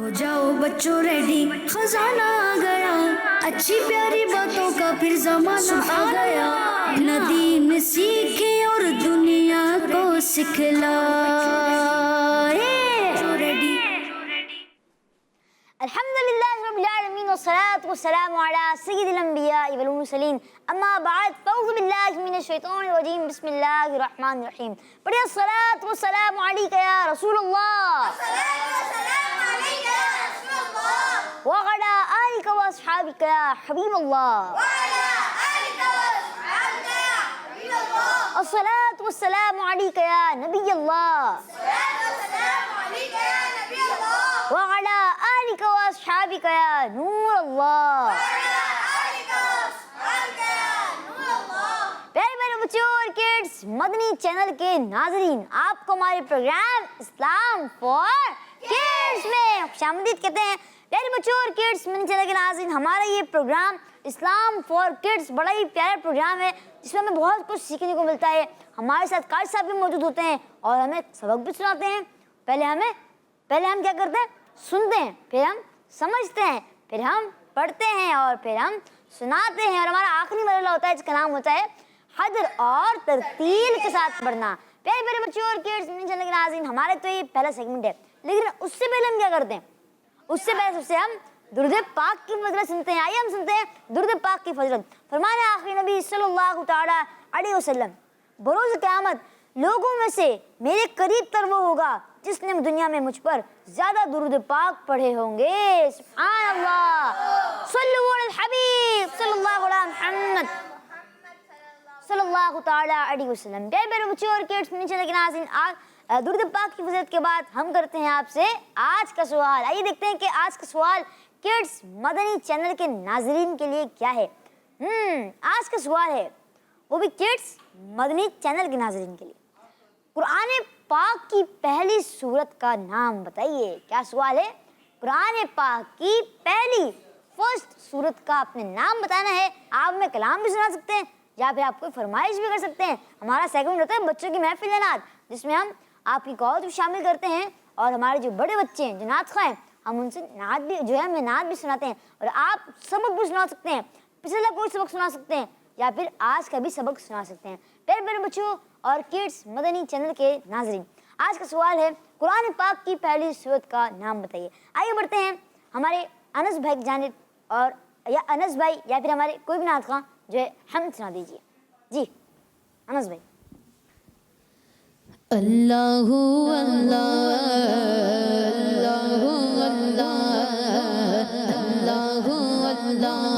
ہو جاؤ بچوں ریڈی، خزانہ آ گیا، اچھی پیاری باتوں کا پھر زمانہ آ گیا، ندیم سیکھے اور دنیا کو سکھلائے۔ الحمدللہ رب العالمین والصلاة والسلام علی سید الانبیاء والمرسلین، اما بعد فاعوذ باللہ من الشیطان الرجیم، بسم اللہ الرحمن الرحیم۔ پڑھیے الصلاة والسلام علیک یا رسول اللہ، وعلی آلک واصحابک یا حبیب اللہ، الصلاة والسلام علیک یا نبی اللہ، وعلی آلک واصحابک یا نور اللہ۔ پیارے پیارے بچوں اور کڈس، مدنی چینل کے ناظرین، آپ کو ہمارے پروگرام اسلام فار کڈس میں خوش آمدید کہتے ہیں۔ پیارے بچوں اور کڈس، مدنی چینل کے ناظرین، ہمارا یہ پروگرام اسلام فار کڈس بڑا ہی پیارا پروگرام ہے جس میں ہمیں بہت کچھ سیکھنے کو ملتا ہے۔ ہمارے ساتھ قاری صاحب بھی موجود ہوتے ہیں اور ہمیں سبق بھی سناتے ہیں۔ پہلے ہم کیا کرتے ہیں؟ سنتے ہیں، پھر ہم سمجھتے ہیں، پھر ہم پڑھتے ہیں اور پھر ہم سناتے ہیں، اور ہمارا آخری مرحلہ ہوتا ہے جس کا نام ہوتا ہے حدر اور ترتیل کے ساتھ پڑھنا۔ پیارے پیارے بچوں اور کڈس، مدنی چینل کے ناظرین، ہمارے تو یہ پہلا سیگمنٹ ہے، لیکن اس سے پہلے ہم کیا کرتے ہیں؟ اس سے پہلے سب سے ہم درود پاک کی فضیلت سنتے ہیں۔ آئیے ہم سنتے ہیں درود پاک کی فضیلت۔ فرمایا آخری نبی صلی اللہ تعالی علیہ وسلم، بروز قیامت لوگوں میں سے میرے قریب تر وہ ہوگا جس نے دنیا میں مجھ پر زیادہ درود پاک پڑھے ہوں گے۔ سبحان اللہ، صلو علی الحبیب صلی اللہ علیہ محمد صلی اللہ تعالی علیہ وسلم۔ پیارے پیارے بچوں اور کڈس، مدنی چینل کے ناظرین، درود پاک کی فضیلت کے بعد ہم کرتے ہیں آپ سے آج کا سوال۔ آئیے دیکھتے ہیں کہ آج کا سوال کڈس مدنی چینل کے ناظرین کے لیے کیا ہے۔ آج کا سوال ہے، وہ بھی کڈس مدنی چینل کے ناظرین کے لیے، قرآن پاک کی پہلی سورت کا نام بتائیے۔ کیا سوال ہے؟ قرآن پاک کی پہلی فرسٹ سورت کا اپنے نام بتانا ہے۔ آپ میں کلام بھی سنا سکتے ہیں یا پھر آپ کوئی فرمائش بھی کر سکتے ہیں۔ ہمارا سیگمنٹ ہوتا ہے بچوں کی محفل نعت، جس میں ہم آپ کی قوت بھی شامل کرتے ہیں، اور ہمارے جو بڑے بچے ہیں جو نعت خواہ ہیں، ہم ان سے نعت بھی ہمیں نعت بھی سناتے ہیں، اور آپ سبق بھی سنا سکتے ہیں، پچھلا کوئی سبق سنا سکتے ہیں یا پھر آج کا بھی سبق سنا سکتے ہیں۔ پیارے پیارے بچوں اور کڈس مدنی چینل کے ناظرین، آج کا سوال ہے، قرآن پاک کی پہلی سورت کا نام بتائیے۔ آئیے بڑھتے ہیں ہمارے انس بھائی کی جانب، اور یا انس بھائی یا پھر ہمارے کوئی بھی نعت خواہ جو ہے حمد سنا دیجیے۔ جی انس بھائی۔ اللہ اللہ اللہ اللہ اللہ اللہ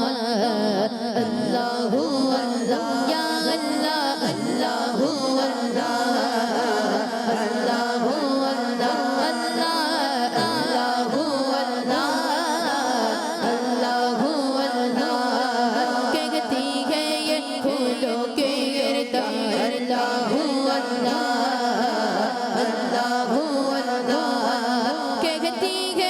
یا اللہ اللہ اللہ اللہ اللہ کہتی ہے یہ پھولوں کے ارتار اللہ اللہ اللہ اللہ کہتی ہے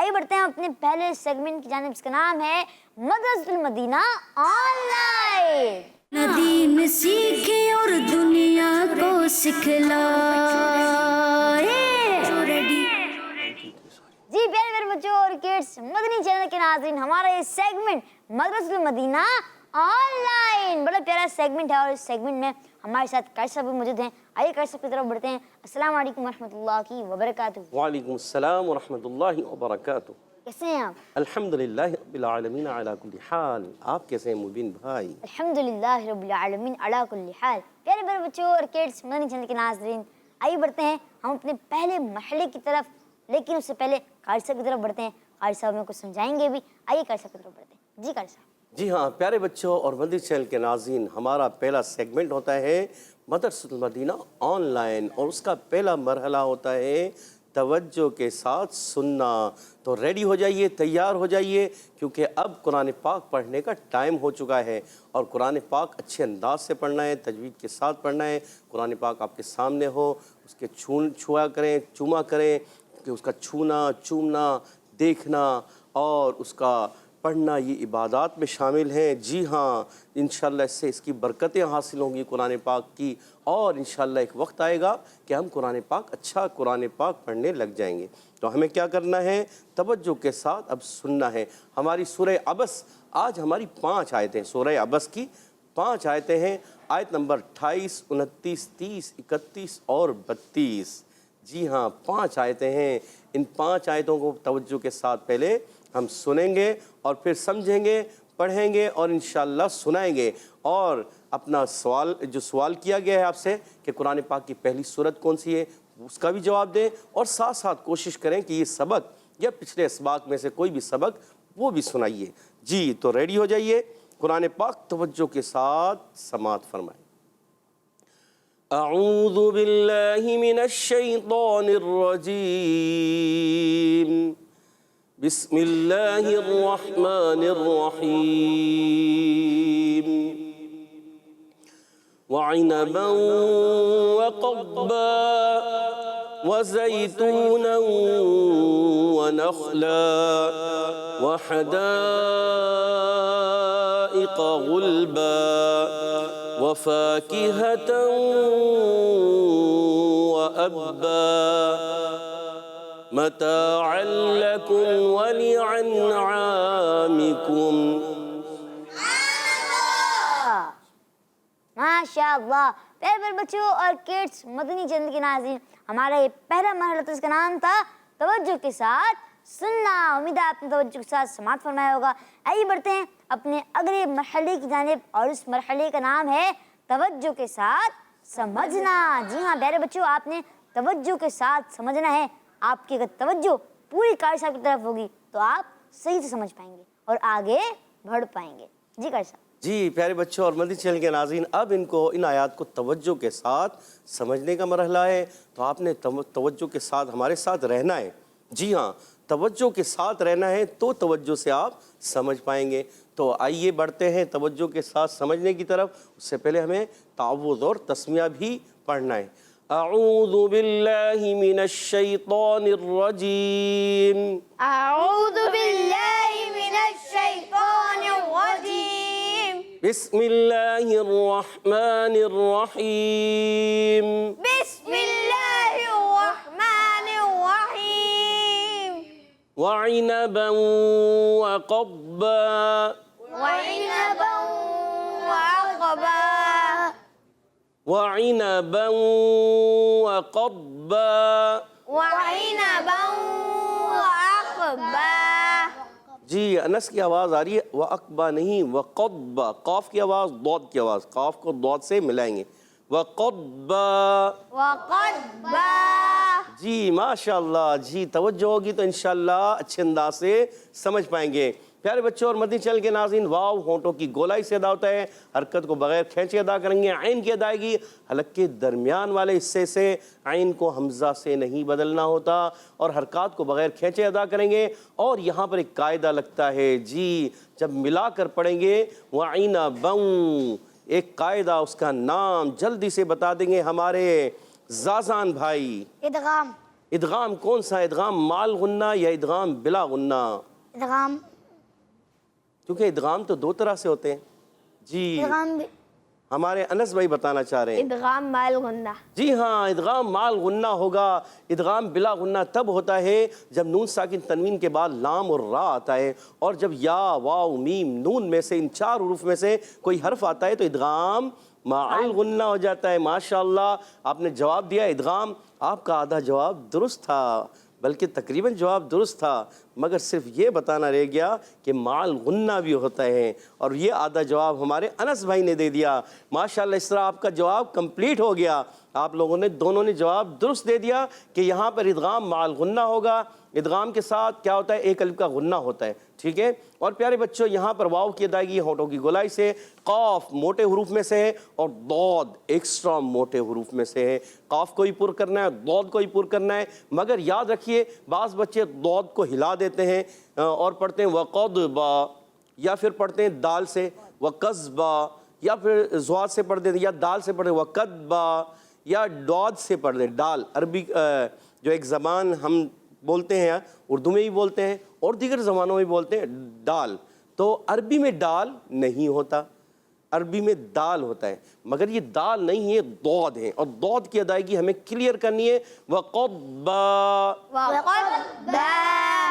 آئیے بڑھتے ہیں اپنے پہلے سیگمنٹ کی جانب، اس کا نام ہے مدرسۃ المدینہ آن لائن۔ ندیم سیکھے اور دنیا کو سکھلائے۔ جی پیارے پیارے بچوں اور کڈس، مدنی چینل کے ناظرین، ہمارا یہ سیگمنٹ مدرسۃ المدینہ آن لائن بڑا پیارا سیگمنٹ ہے، اور اس سیگمنٹ میں ہمارے ساتھ قاری صاحب بھی موجود ہیں۔ آئیے قاری صاحب کی طرف بڑھتے ہیں۔ السلام علیکم ورحمۃ اللہ وبرکاتہ۔ وعلیکم السلام ورحمۃ اللہ وبرکاتہ۔ کیسے ہیں آپ؟ الحمدللہ رب العالمین علی کل حال۔ آپ کیسے ہیں مبین بھائی؟ الحمدللہ رب العالمین علی کل حال۔ پیارے پیارے بچوں اور کڈس، مدنی چینل کے ناظرین، آئیے بڑھتے ہیں ہم اپنے پہلے مرحلے کی طرف، لیکن اس سے پہلے قاری صاحب کی طرف بڑھتے ہیں۔ قاری صاحب میں کچھ سمجھائیں گے بھی، آئیے قاری صاحب کی طرف بڑھتے ہیں۔ جی قاری صاحب۔ جی ہاں پیارے بچوں اور مدنی چینل کے ناظرین، ہمارا پہلا سیگمنٹ ہوتا ہے مدرسۃ المدینہ آن لائن، اور اس کا پہلا مرحلہ ہوتا ہے توجہ کے ساتھ سننا۔ تو ریڈی ہو جائیے، تیار ہو جائیے، کیونکہ اب قرآن پاک پڑھنے کا ٹائم ہو چکا ہے، اور قرآن پاک اچھے انداز سے پڑھنا ہے، تجوید کے ساتھ پڑھنا ہے۔ قرآن پاک آپ کے سامنے ہو، اس کے چھوا کریں، چوما کریں، کہ اس کا چھونا، چومنا، دیکھنا اور اس کا پڑھنا یہ عبادات میں شامل ہیں۔ جی ہاں، انشاءاللہ اس سے اس کی برکتیں حاصل ہوں گی قرآن پاک کی، اور انشاءاللہ ایک وقت آئے گا کہ ہم قرآن پاک اچھا قرآن پاک پڑھنے لگ جائیں گے۔ تو ہمیں کیا کرنا ہے؟ توجہ کے ساتھ اب سننا ہے۔ ہماری سورہ عبس، آج ہماری 5 آیتیں، سورہ عبس کی 5 آیتیں ہیں۔ آیت نمبر 28، 29، 30، 31 اور 32۔ جی ہاں 5 آیتیں ہیں۔ ان 5 آیتوں کو توجہ کے ساتھ پہلے ہم سنیں گے، اور پھر سمجھیں گے، پڑھیں گے، اور انشاءاللہ سنائیں گے۔ اور اپنا سوال کیا گیا ہے آپ سے کہ قرآن پاک کی پہلی سورت کون سی ہے، اس کا بھی جواب دیں، اور ساتھ ساتھ کوشش کریں کہ یہ سبق یا پچھلے اسباق میں سے کوئی بھی سبق وہ بھی سنائیے۔ جی تو ریڈی ہو جائیے، قرآن پاک توجہ کے ساتھ سماعت فرمائیں۔ اعوذ باللہ من الشیطان الرجیم، بسم اللہ الرحمن الرحیم، وعنبا وقضبا وزیتونا ونخلا وحدائق غلبا وفاكهة وأبا متاعا لكم ولأنعامكم۔ ماشاء اللہ۔ پیارے پیارے بچوں اور کڈس، مدنی چینل کے ناظرین، ہمارا یہ پہلا مرحلہ تھا، اس کا نام تھا توجہ کے ساتھ سننا۔ امید ہے آپ نے توجہ کے ساتھ سماعت فرمایا ہوگا۔ آئیے بڑھتے ہیں اپنے اگلے مرحلے کی جانب، اور اس مرحلے کا نام ہے توجہ کے ساتھ سمجھنا۔ جی ہاں پیارے بچوں، آپ نے توجہ کے ساتھ سمجھنا ہے۔ آپ کی اگر توجہ پوری قاری صاحب کی طرف ہوگی تو آپ صحیح سے سمجھ پائیں گے اور آگے بڑھ پائیں گے۔ جی قاری صاحب۔ جی پیارے بچوں اور مدنی چینل کے ناظرین، اب ان آیات کو توجہ کے ساتھ سمجھنے کا مرحلہ ہے، تو آپ نے توجہ کے ساتھ ہمارے ساتھ رہنا ہے۔ جی ہاں، توجہ کے ساتھ رہنا ہے تو توجہ سے آپ سمجھ پائیں گے۔ تو آئیے بڑھتے ہیں توجہ کے ساتھ سمجھنے کی طرف۔ اس سے پہلے ہمیں تعوذ اور تسمیہ بھی پڑھنا ہے۔ اعوذ باللہ من الشیطان الرجیم، اعوذ باللہ من الشیطان الرجیم، بسم اللہ الرحمن الرحیم، بسم اللہ الرحمن الرحیم، وعنبا وقضبا وعنبا وعقبا، وعنبا وقضبا وعنبا وعقبا۔ جی انس کی آواز آ رہی ہے، وعقبا نہیں، وقضبا، قاف کی آواز ضاد کی آواز، قاف کو ضاد سے ملائیں گے، وقضبا۔ وقضبا۔ جی ماشاءاللہ، جی توجہ ہوگی تو انشاءاللہ اچھے انداز سے سمجھ پائیں گے۔ پیارے بچوں اور مدنی چینل کے ناظرین، واو ہونٹوں کی گولائی سے ادا ہوتا ہے، حرکت کو بغیر کھینچے ادا کریں گے۔ عین کی ادائیگی حلق کے درمیان والے حصے سے، عین کو حمزہ سے نہیں بدلنا ہوتا، اور حرکات کو بغیر کھینچے ادا کریں گے۔ اور یہاں پر ایک قاعدہ لگتا ہے، جی جب ملا کر پڑھیں گے وعنبا، ایک قاعدہ، اس کا نام جلدی سے بتا دیں گے ہمارے زازان بھائی۔ ادغام۔ ادغام کون سا ہے؟ ادغام مال غنہ یا ادغام بلا غنہ؟ ادغام کیونکہ ادغام تو دو طرح سے ہوتے ہیں. جی ہمارے انس بھائی بتانا چاہ رہے ہیں. ادغام مال غنہ. جی ہاں، ادغام مال غنہ ہوگا. ادغام بلا غنہ تب ہوتا ہے جب نون ساکن تنوین کے بعد لام اور را آتا ہے، اور جب یا واو میم نون میں سے ان چار حروف میں سے کوئی حرف آتا ہے تو ادغام مال غنہ ہو جاتا ہے. ماشاءاللہ آپ نے جواب دیا ادغام. آپ کا آدھا جواب درست تھا، بلکہ تقریباً جواب درست تھا، مگر صرف یہ بتانا رہ گیا کہ مال غنہ بھی ہوتا ہے، اور یہ آدھا جواب ہمارے انس بھائی نے دے دیا. ماشاءاللہ اس طرح آپ کا جواب کمپلیٹ ہو گیا. آپ لوگوں نے دونوں نے جواب درست دے دیا کہ یہاں پر ادغام مال غنہ ہوگا. ادغام کے ساتھ کیا ہوتا ہے؟ ایک الف کا غنہ ہوتا ہے. ٹھیک ہے. اور پیارے بچوں یہاں پر واو کی ادائیگی ہونٹوں کی گولائی سے، قاف موٹے حروف میں سے ہے اور ضاد ایکسٹرا موٹے حروف میں سے ہے. قاف کو ہی پر کرنا ہے، ضاد کو ہی پر کرنا ہے. مگر یاد رکھیے بعض بچے ضاد کو ہلا دیتے ہیں اور پڑھتے ہیں وقضبا، یا پھر پڑھتے ہیں دال سے وقصبا، یا پھر زواد سے پڑھتے ہیں، یا دال سے پڑھتے ہیں وقدبا، یا ڈاد سے پڑھتے ہیں ڈال. عربی جو ایک زبان ہم بولتے ہیں، اردو میں بھی بولتے ہیں اور دیگر زبانوں میں بولتے ہیں ڈال. تو عربی میں ڈال نہیں ہوتا، عربی میں دال ہوتا ہے، مگر یہ دال نہیں ہے، ضاد ہے. اور ضاد کی ادائیگی ہمیں کلیئر کرنی ہے. وقضبا،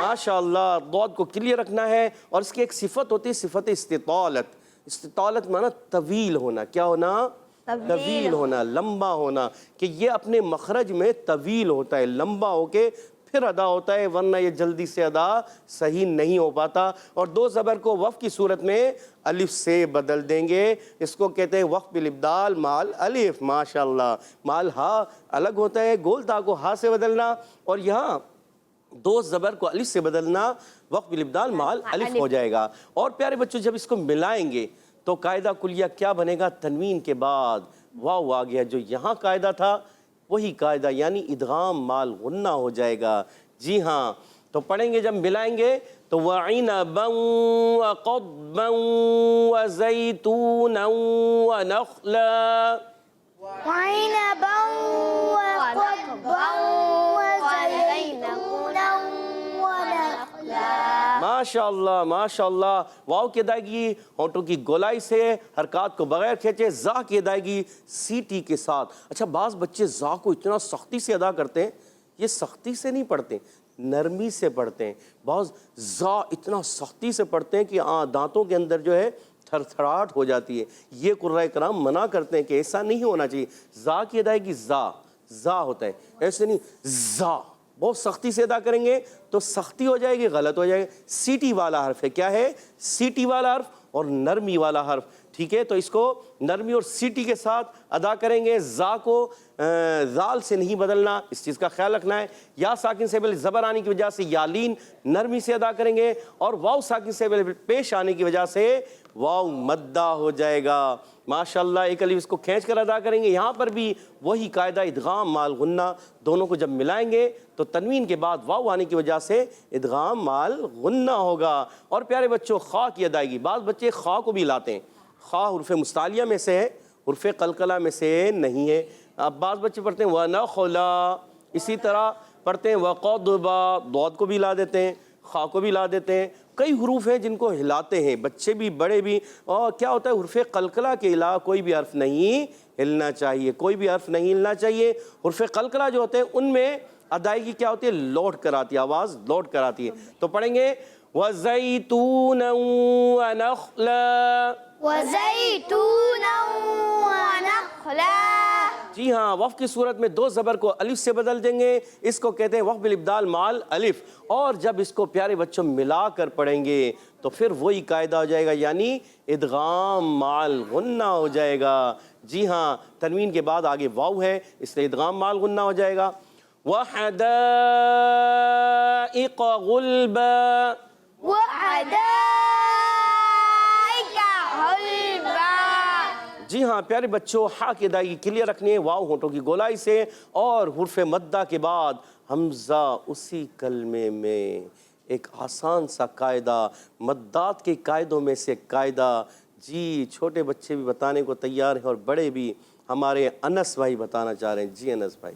ماشاءاللہ ضاد کو کلیئر رکھنا ہے. اور اس کی ایک صفت ہوتی ہے صفت استطالت. استطالت معنی طویل ہونا. کیا ہونا؟ طویل ہونا، لمبا ہونا، کہ یہ اپنے مخرج میں طویل ہوتا ہے، لمبا ہو کے پھر ادا ہوتا ہے، ورنہ یہ جلدی سے ادا صحیح نہیں ہو پاتا. اور دو زبر کو وقف کی صورت میں الف سے بدل دیں گے. اس کو کہتے ہیں وقف بالابدال مال الف. ماشاءاللہ مال ہا الگ ہوتا ہے، گول تا کو ہا سے بدلنا، اور یہاں دو زبر کو الف سے بدلنا وقف بالابدال مال الف ہو جائے گا. اور پیارے بچوں جب اس کو ملائیں گے تو قاعدہ کلیہ کیا بنے گا؟ تنوین کے بعد واو آ گیا، جو یہاں قاعدہ تھا وہی قاعدہ، یعنی ادغام مال غنہ ہو جائے گا. جی ہاں، تو پڑھیں گے جب ملائیں گے تو وَعِنَبًا وَقَضْبًا وَزَيْتُونًا وَنَخْلًا. وعنبا وقضبا وزيتونا ونخلا. ماشاءاللہ ماشاءاللہ. واو کی ادائیگی ہونٹوں کی گولائی سے، حرکات کو بغیر کھینچے. زا کی ادائیگی سیٹی کے ساتھ. اچھا بعض بچے زا کو اتنا سختی سے ادا کرتے ہیں، یہ سختی سے نہیں پڑھتے، نرمی سے پڑھتے ہیں. بعض زا اتنا سختی سے پڑھتے ہیں کہ دانتوں کے اندر جو ہے تھر تھراہٹ ہو جاتی ہے. یہ قرآن کرام منع کرتے ہیں کہ ایسا نہیں ہونا چاہیے. زا کی ادائیگی زا ہوتا ہے، ایسے نہیں زا. بہت سختی سے ادا کریں گے تو سختی ہو جائے گی، غلط ہو جائے گا. سیٹی والا حرف ہے. کیا ہے؟ سیٹی والا حرف اور نرمی والا حرف. ٹھیک ہے، تو اس کو نرمی اور سیٹی کے ساتھ ادا کریں گے. زا کو زال سے نہیں بدلنا، اس چیز کا خیال رکھنا ہے. یا ساکن سے پہلے زبر آنے کی وجہ سے یالین نرمی سے ادا کریں گے، اور واو ساکن سے پہلے پیش آنے کی وجہ سے واو مدہ ہو جائے گا. ماشاءاللہ ایک الف اس کو کھینچ کر ادا کریں گے. یہاں پر بھی وہی قاعدہ ادغام مال غنہ، دونوں کو جب ملائیں گے تو تنوین کے بعد واو آنے کی وجہ سے ادغام مال غنہ ہوگا. اور پیارے بچوں خا کی ادائیگی، بعض بچے خا کو بھی لاتے ہیں. خا حرف مستعلیہ میں سے ہے، حرف قلقلہ میں سے نہیں ہے. اب بعض بچے پڑھتے ہیں وَنَخْلَا، اسی طرح پڑھتے ہیں وَقَضْبَا، ضاد کو بھی لا دیتے ہیں، خا کو بھی لا دیتے ہیں. کئی حروف ہیں جن کو ہلاتے ہیں بچے بھی بڑے بھی. اور کیا ہوتا ہے؟ حرف قلقلہ کے علاوہ کوئی بھی حرف نہیں ہلنا چاہیے، کوئی بھی حرف نہیں ہلنا چاہیے. حرف قلقلہ جو ہوتے ہیں ان میں ادائیگی کیا ہوتی ہے؟ لوٹ کر آتی ہے، آواز لوٹ کر آتی ہے. تو پڑھیں گے وَزَيْتُونًا وَنَخْلًا. وزيتونا ونخلا. جی ہاں، وقف کی صورت میں دو زبر کو الف سے بدل دیں گے. اس کو کہتے ہیں وقف بالابدال مال الف. اور جب اس کو پیارے بچوں ملا کر پڑھیں گے تو پھر وہی قاعدہ ہو جائے گا، یعنی ادغام مال غنہ ہو جائے گا. جی ہاں، تنوین کے بعد آگے واو ہے، اس لیے ادغام مال غنہ ہو جائے گا. وَحَدَائِقَ غُلْبًا. وحدائق غلبا. جی ہاں پیارے بچوں، ہا کی ادائیگی کلیئر رکھنی ہے واو ہونٹوں کی گولائی سے، اور حرف مدہ کے بعد حمزہ اسی کلمے میں. ایک آسان سا قاعدہ، مدات کے قاعدوں میں سے قاعدہ. جی چھوٹے بچے بھی بتانے کو تیار ہیں اور بڑے بھی. ہمارے انس بھائی بتانا چاہ رہے ہیں. جی انس بھائی.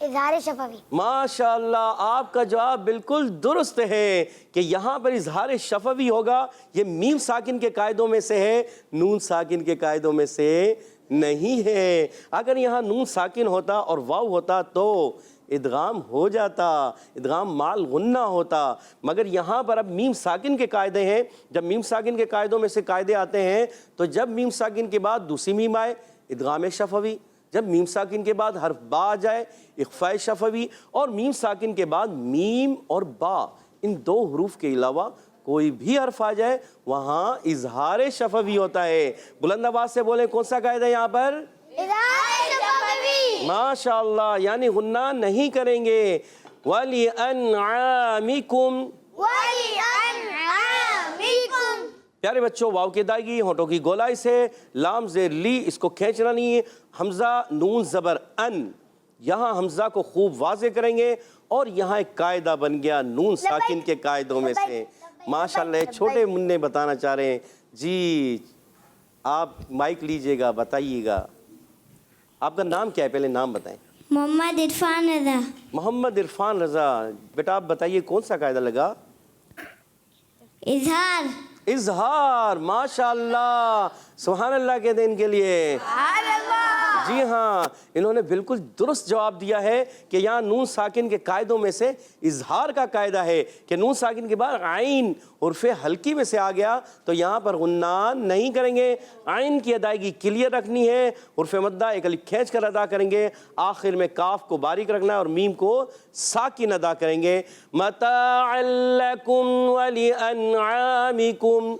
اظہار شفوی. ماشاءاللہ آپ کا جواب بالکل درست ہے کہ یہاں پر اظہار شفوی ہوگا. یہ میم ساکن کے قاعدوں میں سے ہے, نون ساکن کے قاعدوں میں سے نہیں ہے. اگر یہاں نون ساکن ہوتا اور واو ہوتا تو ادغام ہو جاتا, ادغام مال غنہ ہوتا. مگر یہاں پر اب میم ساکن کے قاعدے ہیں. جب میم ساکن کے قاعدوں میں سے قاعدے آتے ہیں تو جب میم ساکن کے بعد دوسری میم آئے ادغام شفوی, جب میم ساکن کے بعد حرف با آ جائے اخفاء شفوی, اور میم ساکن کے بعد میم اور با ان دو حروف کے علاوہ کوئی بھی حرف آ جائے وہاں اظہار شفوی ہوتا ہے. بلند آواز سے بولیں کون سا قاعدہ ہے یہاں پر؟ اظہار شفوی. ماشاءاللہ, یعنی غنہ نہیں کریں گے. وَلِأَنْعَامِكُمْ, وَلِأَنْعَامِكُمْ. پیارے بچوں واو کی ادائیگی ہونٹوں کی گولائی سے, لام زیر لی اس کو کھینچنا نہیں ہے. حمزہ نون زبر ان, یہاں حمزہ کو خوب واضح کریں گے اور یہاں ایک قاعدہ بن گیا نون ساکن کے قاعدوں میں سے. ماشاءاللہ چھوٹے منع بتانا چاہ رہے ہیں. جی آپ مائک لیجئے گا, بتائیے گا آپ کا نام کیا ہے, پہلے نام بتائیں. محمد عرفان رضا. محمد عرفان رضا. بیٹا آپ بتائیے کون سا قاعدہ لگا؟ اظہار. اظہار. ماشاءاللہ, سبحان اللہ کہتے ہیں ان کے لیے. جی ہاں, انہوں نے بالکل درست جواب دیا ہے کہ یہاں نون ساکن کے قاعدوں میں سے اظہار کا قاعدہ ہے کہ نون ساکن کے بعد عین حرف حلقی میں سے آ گیا تو یہاں پر غنہ نہیں کریں گے. عین کی ادائیگی کلیئر رکھنی ہے, حرف مدہ ایک الف کھینچ کر ادا کریں گے, آخر میں کاف کو باریک رکھنا ہے اور میم کو ساکن ادا کریں گے. متاعا لکم ولانعامکم.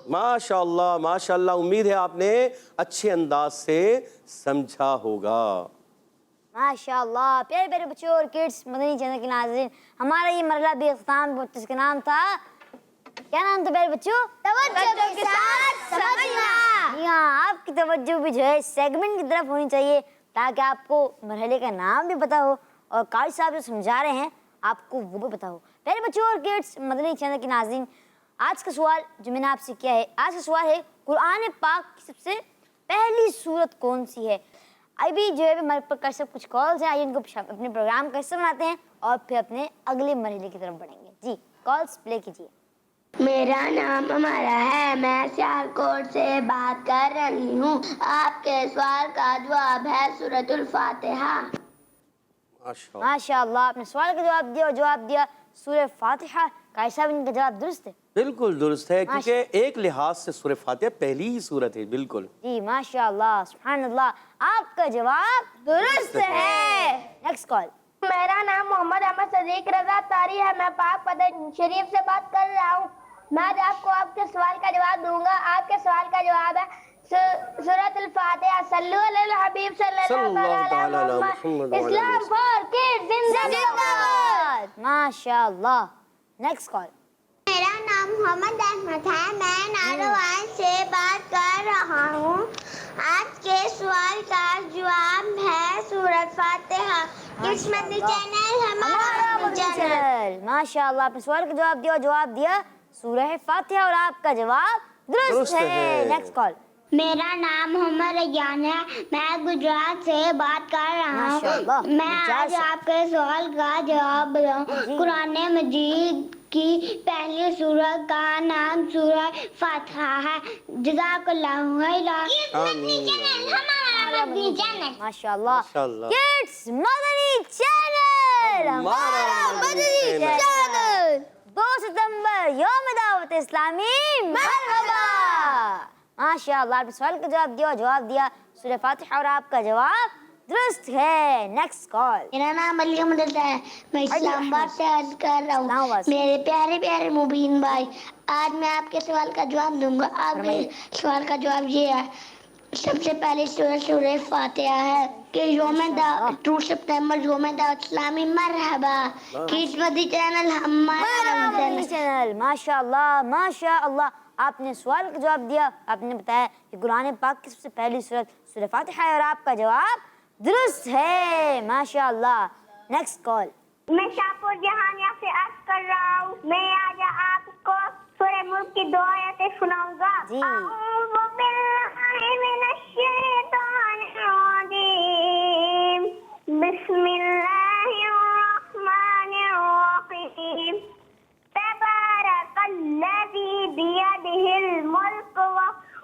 ماشاءاللہ ماشاءاللہ, امید ہے آپ نے اچھے انداز سے سمجھا ہوگا. ماشاءاللہ. پیارے پیارے بچوں اور کڈس مدنی چینل کے ناظرین, ہمارا یہ مرحلہ بھی اختتام جس کا نام تھا, کیا نام تھا پیارے بچوں؟ توجہ کے ساتھ سمجھنا. جی ہاں, آپ کی توجہ بھی جو ہے سیگمنٹ کی طرف ہونی چاہیے تاکہ آپ کو مرحلے کا نام بھی پتا ہو اور قاری صاحب جو سمجھا رہے ہیں آپ کو وہ بھی پتا ہو. پیارے بچوں اور کڈس مدنی چینل کے ناظرین, آج کا سوال جو میں نے آپ سے کیا ہے, آج کا سوال ہے قرآن پاک کی سب سے پہلی سورت کون سی ہے؟ ابھی جو ہے ہمارے پر سب کچھ کالز ہیں, آئیے ان کو اپنے پروگرام کا حصہ بناتے ہیں اور پھر اپنے اگلے مرحلے کی طرف بڑھیں گے. جی کالز پلے کیجیے. میرا نام ہمارا ہے, میں سیالکوٹ سے بات کر رہی ہوں. آپ کے سوال کا جواب ہے سورۃ الفاتحہ. ماشاءاللہ, آپ نے سوال کا جواب دیا اور جواب دیا سورہ فاتحہ. قاری صاحب ان کا جواب درست ہے؟ بالکل درست ہے, کیونکہ ایک لحاظ سے سورہ فاتحہ پہلی ہی سورت ہے. بالکل جی ماشاءاللہ, سبحان اللہ, آپ کا جواب درست ہے. Next call. میرا نام محمد احمد صدیق رضا تاری ہے, میں پاک پتن شریف سے بات کر رہا ہوں. میں آج آپ کو آپ کے سوال کا جواب دوں گا. آپ کے سوال کا جواب ہے سورۃ الفاتحہ. صلو علی الحبیب صلی اللہ علیہ وسلم. اسلام فار کڈز زندہ باد. ماشاءاللہ. Next call. میرا نام محمد احمد ہے, میں ناروان سے بات کر رہا ہوں. آج کے سوال کا جواب ہے سورۃ فاتحہ. قسمتی چینل ہمارا مدنی چینل. ماشاءاللہ, آپ نے سوال کا جواب دیا اور جواب دیا سورہ فاتحہ اور آپ کا جواب درست ہے. Next call. میرا نام محمد ریان ہے, میں گجرات سے بات کر رہا ہوں. میں آج آپ کے سوال کا جواب بتاؤں. قرآن مجید کی پہلی سورت کا نام سورہ فاتحہ ہے. جزاک اللہ خیرا. ہمارا مدنی چینل. ماشاءاللہ. کڈس مدنی چینل, ہمارا مدنی چینل. 2 ستمبر یوم دعوت اسلامی, مرحبا. ماشاءاللہ, آپ نے سوال کا جواب دیا اور جواب دیا سورہ فاتحہ اور آپ کا جواب درست ہے. Next call. میرا نام علی احمد ہے, میں اسلام آباد سے عرض کر رہا ہوں. میرے پیارے پیارے مبین بھائی, آج میں آپ کے سوال کا جواب دوں گا. آپ کے سوال کا جواب یہ ہے, سب سے پہلی سورہ فاتحہ ہے کہ یوم 2 سپتمبر یوم دعوت اسلامی. مرحبا. قسمتی چینل ہمارا مدنی چینل. ماشاءاللہ ماشاءاللہ, آپ نے سوال کا جواب دیا, آپ نے بتایا کہ قرآن پاک کی سب سے پہلی سورت سورہ فاتحہ ہے اور آپ کا جواب درست ہے. ماشاءاللہ. Next call. میں شاہپور جہانیہ سے عرض کر رہا ہوں. میں آج آپ کو سورہ ملک کی 2 آیتیں سناؤں گا. جی. اعوذ باللہ من الشيطان الرجيم بسم الله الرحمن الرحيم تبارك الذي بيده الملك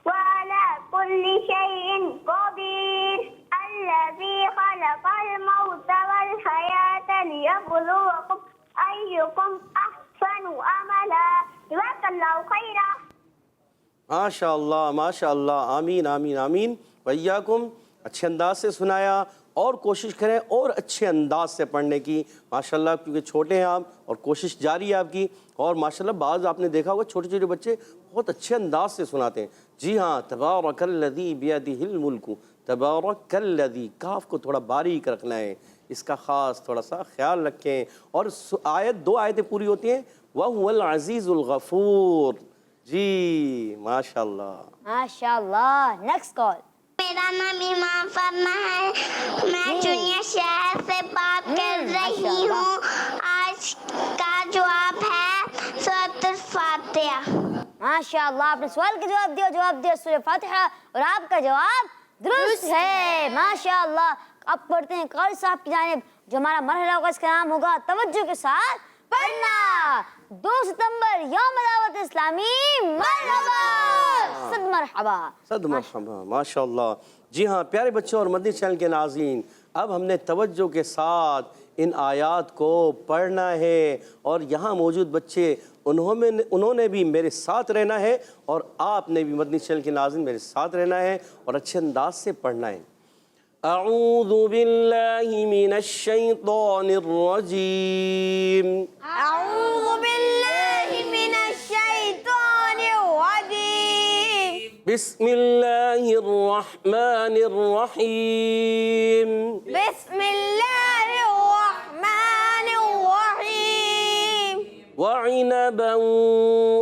وعلى كل شيء قدير الذي خلق الموت والحياة ليبلوكم أيكم أحسن عملا جزاك الله خيرا. ماشاء اللہ آمین آمین آمین. ویاکم اچھے انداز سے سنایا اور کوشش کریں اور اچھے انداز سے پڑھنے کی ماشاءاللہ کیونکہ چھوٹے ہیں آپ اور کوشش جاری ہے آپ کی. اور ماشاءاللہ بعض آپ نے دیکھا ہوگا چھوٹے چھوٹے بچے بہت اچھے انداز سے سناتے ہیں. جی ہاں تبارک الذی بیدہ الملک تبارک الذی کاف کو تھوڑا باریک رکھنا ہے اس کا خاص تھوڑا سا خیال رکھیں. اور دو آیتیں پوری ہوتی ہیں وَهُوَ الْعَزِيزُ الْغَفُورُ. جی ماشاءاللہ ماشاءاللہ. Next call. میرا نام ایمان فرما ہے. میں چنیا شہر سے بات کر رہی ہوں. آج کا جواب ہے سورۃ الفاتحہ. ماشاءاللہ آپ نے سوال کا جواب دیا سورہ فاتحہ اور آپ کا جواب درست ہے. ماشاءاللہ. اب پڑھتے ہیں قاری صاحب کی جانب. جو ہمارا مرحلہ ہوگا اس کا نام ہوگا توجہ کے ساتھ پڑھنا. 2 ستمبر یوم دعوت اسلامی. مرحبا صد مرحبا صد مرحبا. ماشاءاللہ. جی ہاں پیارے بچوں اور مدنی چینل کے ناظرین اب ہم نے توجہ کے ساتھ ان آیات کو پڑھنا ہے اور یہاں موجود بچے انہوں نے بھی میرے ساتھ رہنا ہے اور آپ نے بھی مدنی چینل کے ناظرین میرے ساتھ رہنا ہے اور اچھے انداز سے پڑھنا ہے. اعوذ باللہ من الشیطان الرجیم. اعوذ باللہ من الشیطان الرجیم. بسم اللہ الرحمن الرحیم. بسم اللہ الرحمن الرحیم. وعنبا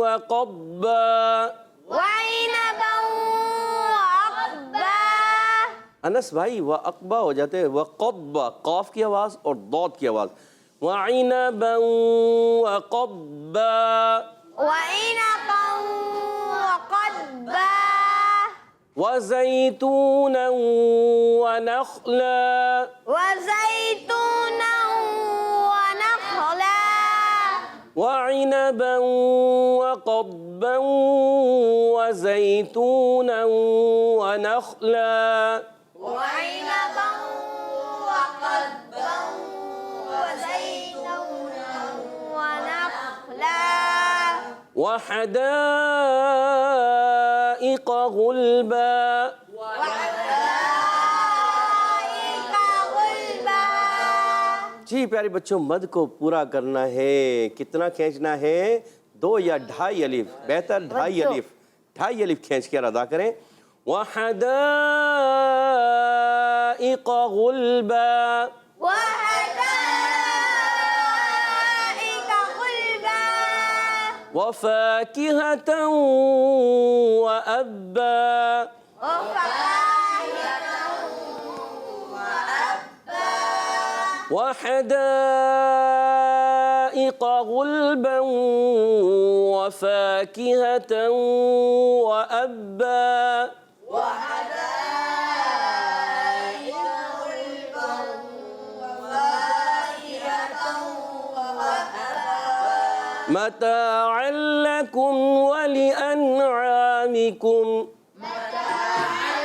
وقبا. وعنبا وعقبا. انس بھائی وعقبا ہو جاتے ہیں وقبا قاف کی آواز اور ضاد کی آواز. وعنبا وقبا. وعنبا وقبا. وزيتونا ونخلا. وزيتونا ونخلا. وعنبا وقبا وزيتونا ونخلا. وعنبا وقبا وزيتونا ونخلا. وحدائق غلبا. وحدائق غلبا. جی پیارے بچوں مد کو پورا کرنا ہے. کتنا کھینچنا ہے 2 یا 2.5 الف. بہتر 2.5 الف. 2.5 الف کھینچ کے ادا کریں. وحدائق غلبا. وحدائق غلبا. وفاكهة وأبا. وحدائق غلبا وفاكهة وأبا. متاعا لكم ولأنعامكم. متاعا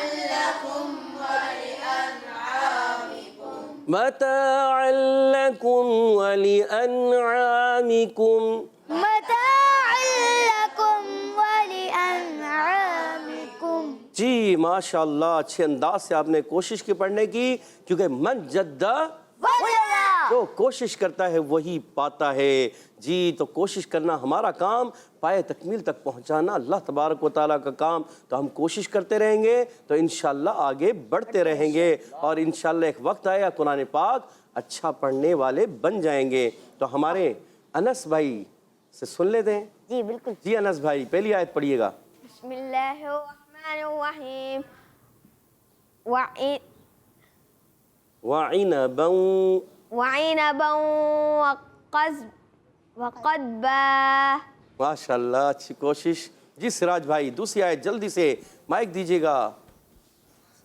لكم ولأنعامكم. متاعا لكم ولأنعامكم. جی ماشاءاللہ اچھے انداز سے آپ نے کوشش کی پڑھنے کی کیونکہ من جدہ جو کوشش کرتا ہے وہی پاتا ہے. جی تو کوشش کرنا ہمارا کام پائے تکمیل تک پہنچانا اللہ تبارک و تعالیٰ کا کام. تو ہم کوشش کرتے رہیں گے تو انشاءاللہ آگے بڑھتے رہیں گے اور انشاءاللہ ایک وقت آئے گا قرآن پاک اچھا پڑھنے والے بن جائیں گے. تو ہمارے انس بھائی سے سن لیتے ہیں. جی بالکل. جی انس بھائی پہلی آیت پڑھیے گا. بسم اللہ الرحمن الرحیم. وعنبا وعنبا وقضبا. ماشاءاللہ اچھی کوشش. جی سراج بھائی دوسری آیت جلدی سے مائک دیجیے گا.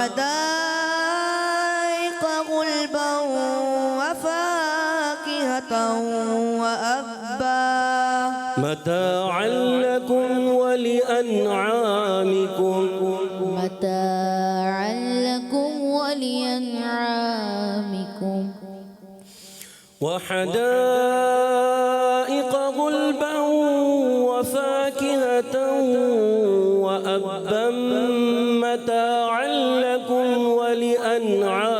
وحدائق غلبا وفاكهة وأبا. متاعا لكم ولأنعامكم. متاعا لكم ولأنعامكم. وحدائق غلبا وفاكهة وأبا. متاعا لكم ولأنعامكم.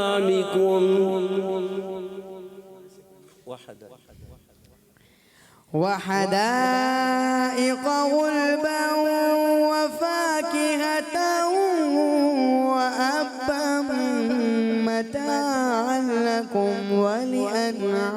وحدائق غلبا وفاكهة وأبا. متاعا لكم ولأنعامكم.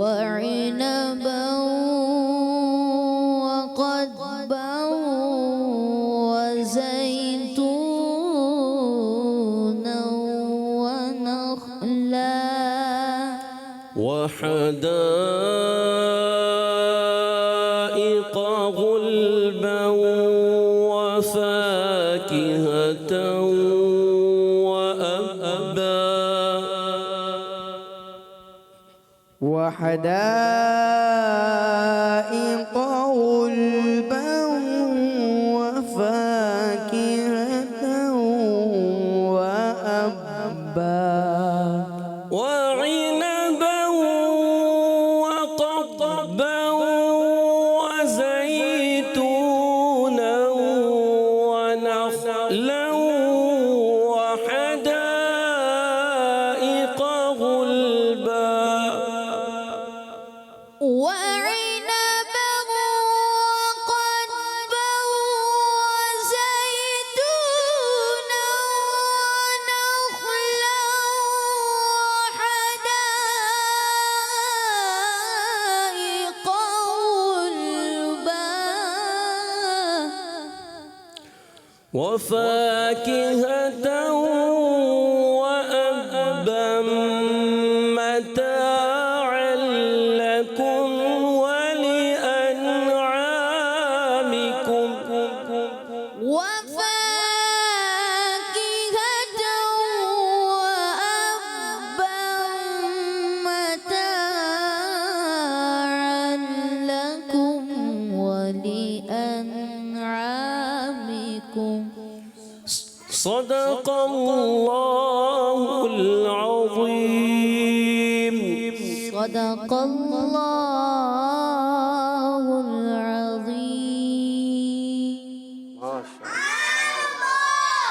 وعنبا وقضبا وزيتونا ونخلا. وحدائق غلبا وفاكهة وأبا. وحدائق غلبا وفاكهة وأبا. وعنبا وقضبا وفاكهة وأبا متاعا لكم ولأنعامكم وفاكهة وأبا متاعا لكم ولأنعامكم. صدق الله العظيم. صدق الله العظيم.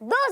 2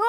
2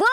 2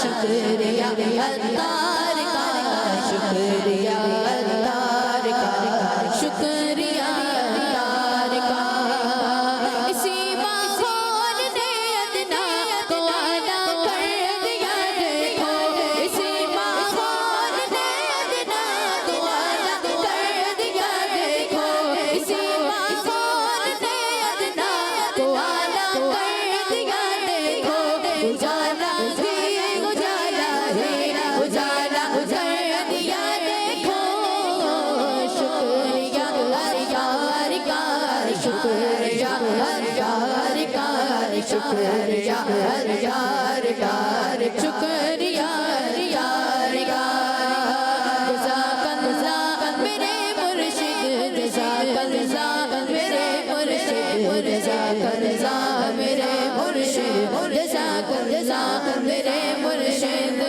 شکریہ اللہ کا شکریہ اللہ کا شکریہ اللہ کا اسی ماحول نے ادنا کو اعلیٰ کر دیا دیکھو اسی ماحول نے ادنا کو اعلیٰ کر دیا دیکھو اسی ماحول نے ادنا کو اعلیٰ کر دیا دیکھو اجالا بھی اجالا ہے اجالا کر دیا دیکھو شکریہ یار کا شکریہ یار کا شکریہ یار کا شکریہ یار کا جزاک اللہ میرے مرشد جزاک اللہ میرے مرشد جزاک اللہ میرے مرشد جزاک اللہ میرے مرشد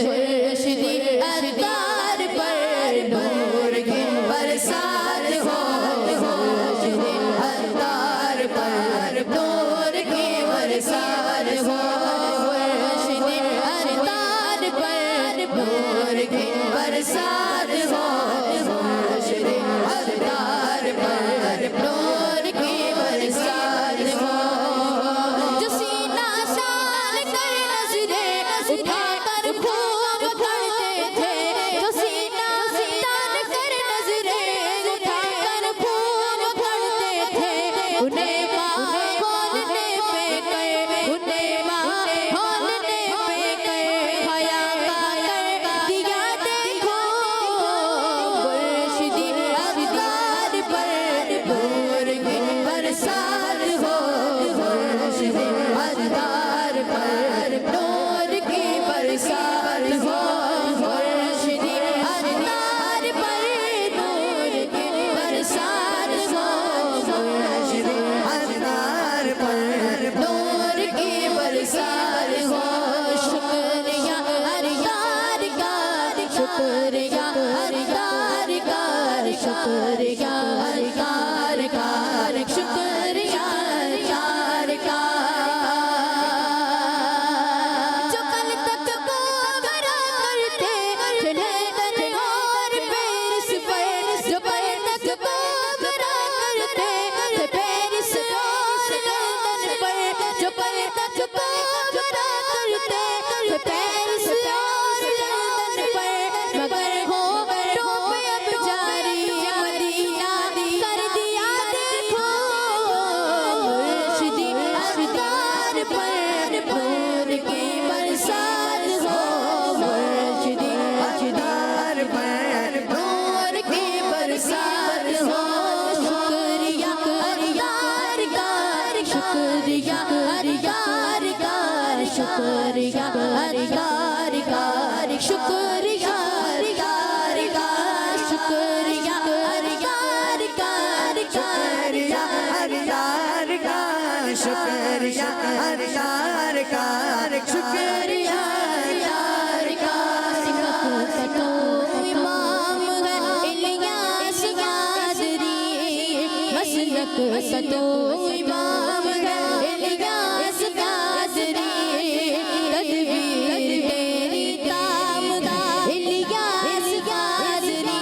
مرشدی ادار پر نور کی برسات ہو مرشدی ادار پر نور کی برسات ہو مرشدی ادار پر نور کی برسات ہو مرشدی ادار پر نور کی برسات ہو جو سینہ سال کر نظریں اٹھا کر خوب پڑھتے تھے جو سینہ سال کر نظریں اٹھا کر خوب پڑھتے تھے انہیں ماحول نے پہ کر انہیں ماحول نے پہ کر حیا کا کر دیا دیکھو مرشدی ادار پر نور کی برسات ہو مرشدی ادار پر نور کی برسات ہو مرشدی ادار پر نور کی برسات ہو مرشدی ادار پر نور کی برسات ہو شکریہ یار کا شکریہ یار کا شکریہ یار کا شکریہ یار کا جو کل تک کو کرا کرتے تھے لندن اور پیرس پر جو کل تک کو کرا کرتے تھے پیرس اور لندن پر جو کل تک کو کرا کرتے تھے پیرس اور لندن پر مگر ہو ٹوپ اب جاری مدینہ کر دیا دیکھو مرشدی ادار پر نور کی برسات ہو مرشدی ادار پر نور کی برسات ہو شکریہ یار کا شکریہ یار کا شکریہ یار کا شکریہ یار کا شکریہ یار کا شکریہ یار کا شکریہ یار کا شکریہ یار کا تو امام ہے الیاس قادری مسلک تو امام ہے الیاس قادری تدبیر تیری تام دا الیاس قادری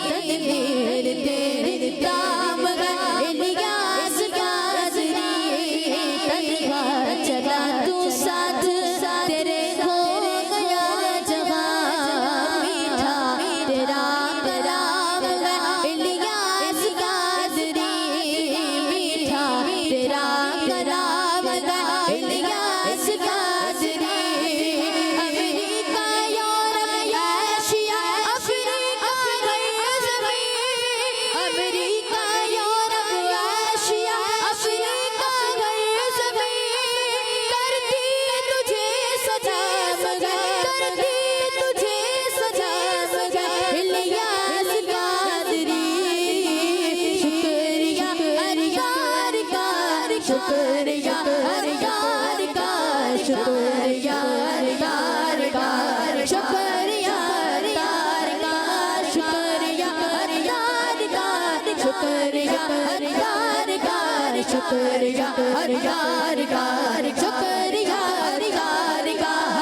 تدبیر تیری تام دا الیاس قادری تنہا چلا تو ساتھ تیرے ہو گیا جہاں میٹھا تیرا کلام ہے الیاس قادری میٹھا تیرا کلام ہے الیاس قادری امریکہ یورپ ایشیا افریقہ غیر زمین امریکہ یورپ ایشیا افریقہ غیر زمین کرتی تجھے سجا مگر کرتی تجھے سجا مگر الیاس قادری شکریہ یار کا شکریہ یار کا شکریہ یار کا شکریہ یار کا شکریہ یار کا شکریہ یار کا شکریہ یار کا شکریہ یار کا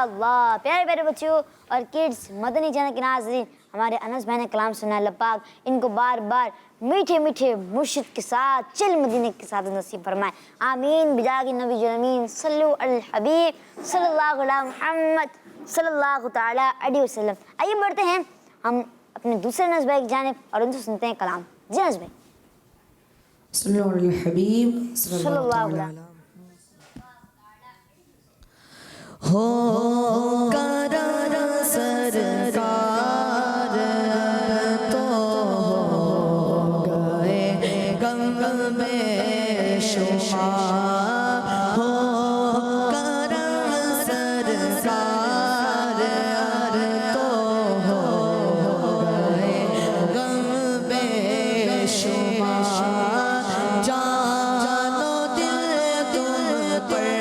اللہ پیارے پیارے بچوں اور کڈس مدنی چینل کے ناظرین، ہمارے انس بھائی نے کلام سنا، اللہ پاک ان کو بار بار میٹھے میٹھے مرشد کے ساتھ چل مدینے کے ساتھ نصیب فرمائے، آمین بجاہ نبی الامین صلو علی الحبیب صلی اللہ علیہ محمد صلی اللہ تعالیٰ علیہ وسلم۔ آئیے بڑھتے ہیں ہم اپنے دوسرے انس بھائی کی جانب اور ان سے سنتے ہیں کلام۔ جی انس بھائی صلی اللہ علیہ الحبیب صلی اللہ علیہ علیہ ہو کرم سرکار تو ہو گئے غم بے شمار، ہو کرم سرکار تو ہو گئے غم بے شمار، جان و دل تم پر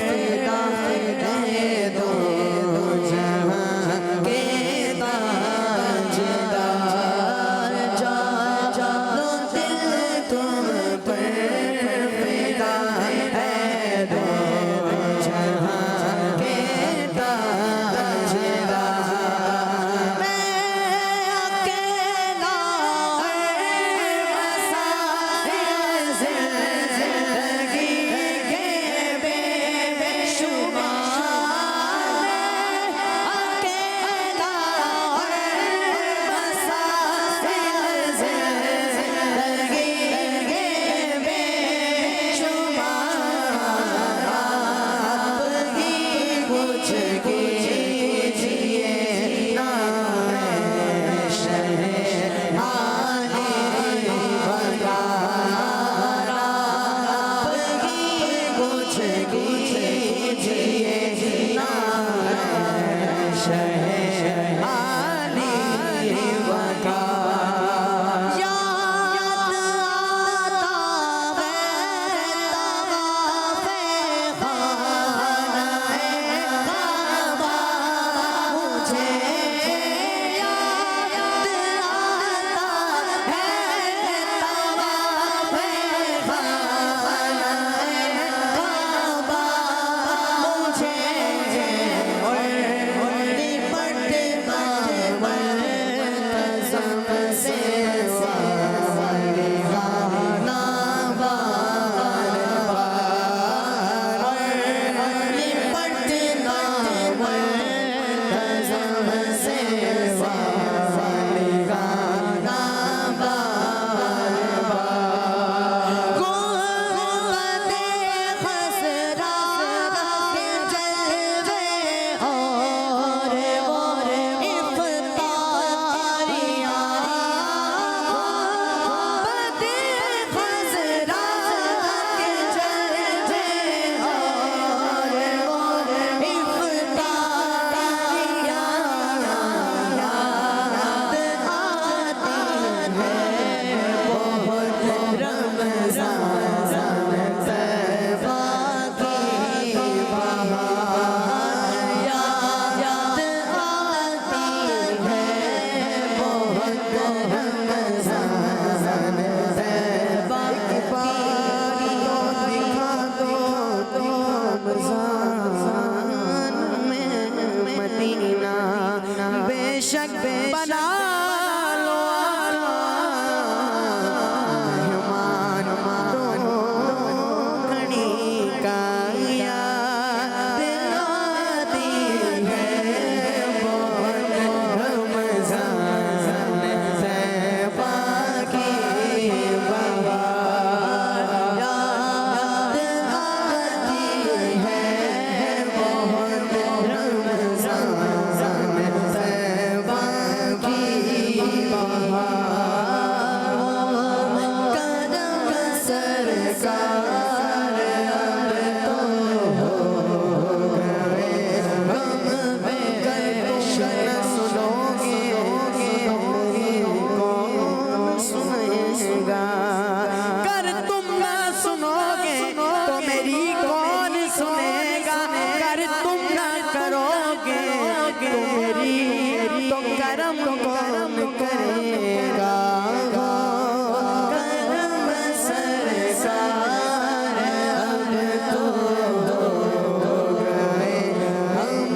فدا دے دو جہاں کے تاجدار، جان و دل تم پر فدا ہے دو جہاں کے تاجدار، میں اکیلا مسائل زندگی کے بے شمار، اکیلا مسائل زندگی کے بے شمار، آپ ہی کچھ کیجیے نا شہر عالی وقار، آپ ہی کچھ کیجیے نا شہر عالی وقار، یاد آتا ہے طواف خانہ کعبہ مجھے، یاد آتا ہے طواف خانہ کعبہ مجھے، اور لپٹنا منتظم سے والہانہ بار بار، اور لپٹنا منتظم سے والہانہ بار بار، غربت خسرا کے جلوے اور وہ افطاریاں، غربت خسرا کے جلوے اور وہ افطاریاں، یاد آتی ہے بہت رمضان طیبہ کی بہار، یاد آتی ہے بہت رمضان طیبہ کی بہار، دکھا دو تو رمضان میں مدینہ، بے شک بنا لو مہمان دونوں گھڑی کا، یاد آتی ہے بہت رمضان طیبہ کی بہار، یاد آتی ہے بہت رمضان طیبہ کی بہار، قدم سرکار اب تو ہو گئے غم بے شمار، سنو گے کون سنے گا، گر تم نہ سنو گے تو میری کون سنے گا، گر تم نہ کرو گے تو میری تو کرم کون کرے گا، کرم سرکار اب تو ہو گئے ہم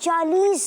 40